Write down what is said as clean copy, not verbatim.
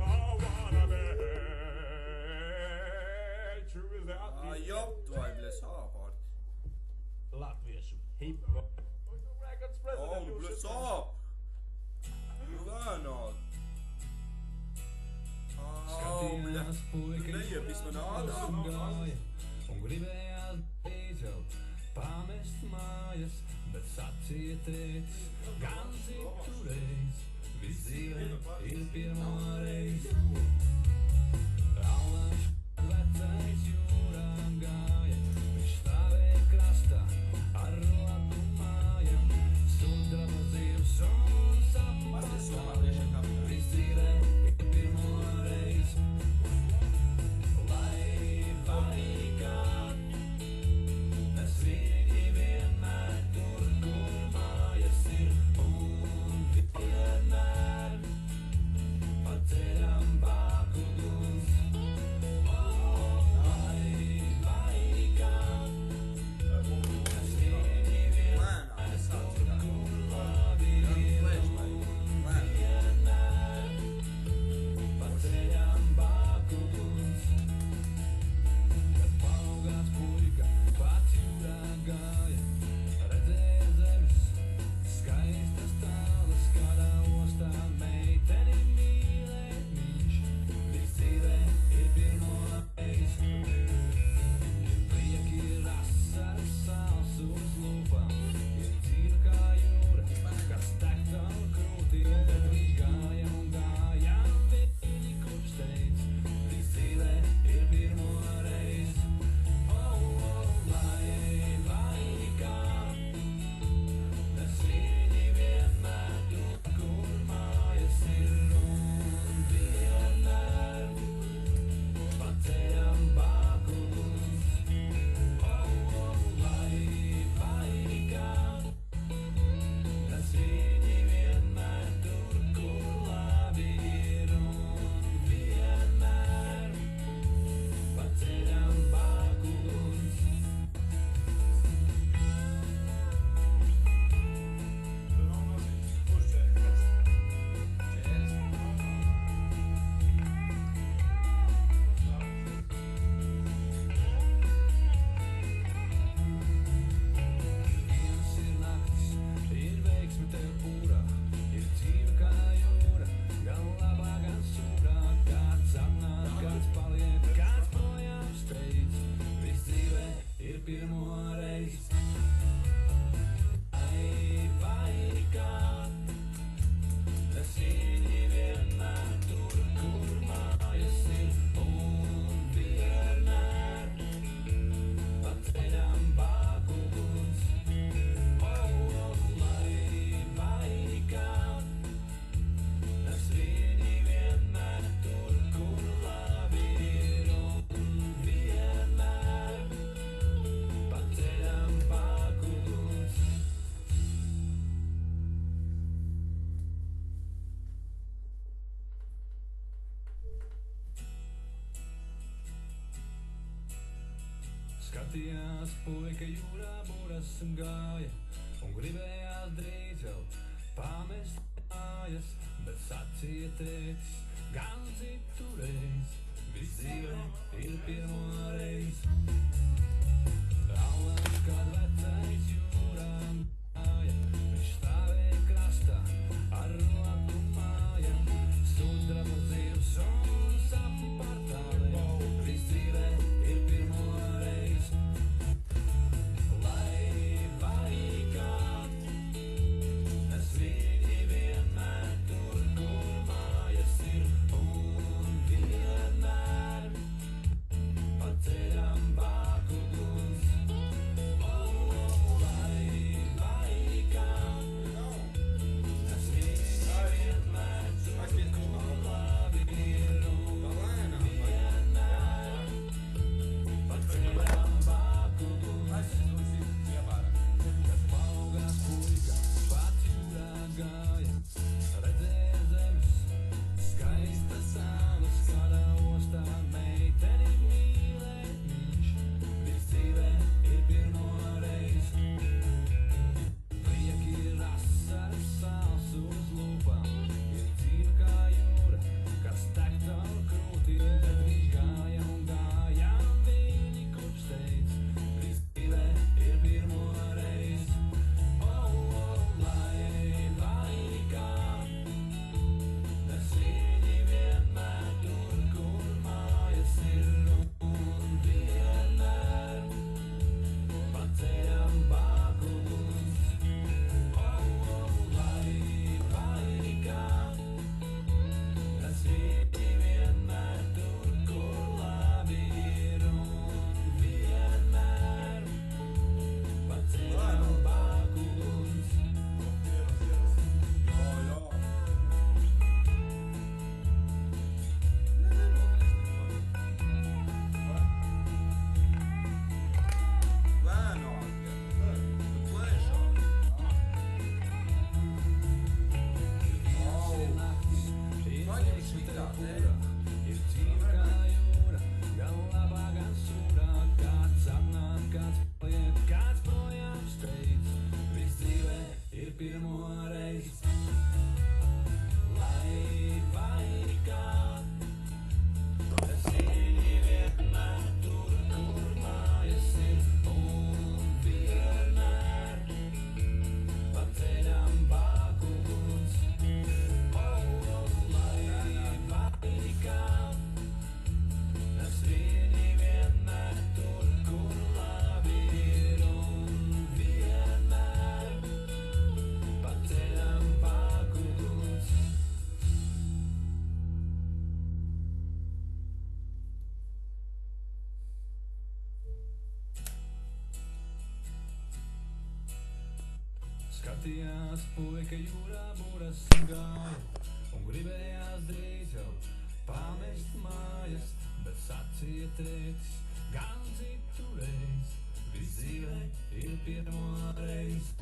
I wanna be Vismanāda. Gāja un gribējās beidzot pamest mājas, bet sacīja tētis, gan citu reiz, viss dzīvē ir pirmo reizi. Allaž vecais jūrā gāja, viņš stāvēja krastā ar rotu mājam, sudraba zivs un sapatā, viss dzīvē ir pirmo reizi. Lai panikā, es viņi vienmēr tur, kur mājas ir, un vienmēr paceļam bākuguns. Lai panikā, es viņi vienmēr tur, kur labi ir, un vienmēr paceļam bākuguns. Kad paaugās puika, pats jūrā gāja, redzēja zemes, skaistas tālas, kādā ostā meiteni mīlēt viņš. Viss dzīvē ir pirmo reizi. Ir prieki, ir asaras, sāls uz lūpām, ir dzīve kā jūra, kas tek caur krūtīm, bet viņš gāja un gāja, viņi kurš teica, viss dzīvē ir pirmo reizi. Lai vainīgā, es viņi vienmēr tur, kur mājas ir, un vienmēr paceļam bākuguns. Lai vainīgā, es viņi vienmēr tur, kur labi ir, un vienmēr paceļam bākuguns. Dienas ir naktis, ir veiksme tev pūrā, ir dzīve kā jūra, gan labā, gan sūrā, kāds atnāk, kāds paliek, kāds projām steidz, viss dzīvē ir pirmo reizi. Ai, vainīgā, es viņi vienmēr tur, kur mājas ir, un vienmēr paceļam bākuguns. Lai vainīgā, es viņi vienmēr tur, kur labi ir, un vienmēr paceļam bākuguns. Skatījās puika jūrā buras gāja, un gribējās drīz jau pamest mājas, bet sacīja tētis, gan citu reiz, viss dzīvē ir pirmo reizi. Allaž, kad vecais jūrā gāja, viņš stāvēja krastā ar rotu mājam, sudraba zivs un sapatā, viss dzīvē ir pirmo reizi. Lai vainīgā, es viņi vienmēr tur, kur mājas ir, un vienmēr paceļam bākuguns. Lai skatījās puika jūrā buras gāja un gribējās drīz jau pamest mājas, bet sacīja tētis gan citu reiz, viss dzīvē ir pirmo reiz.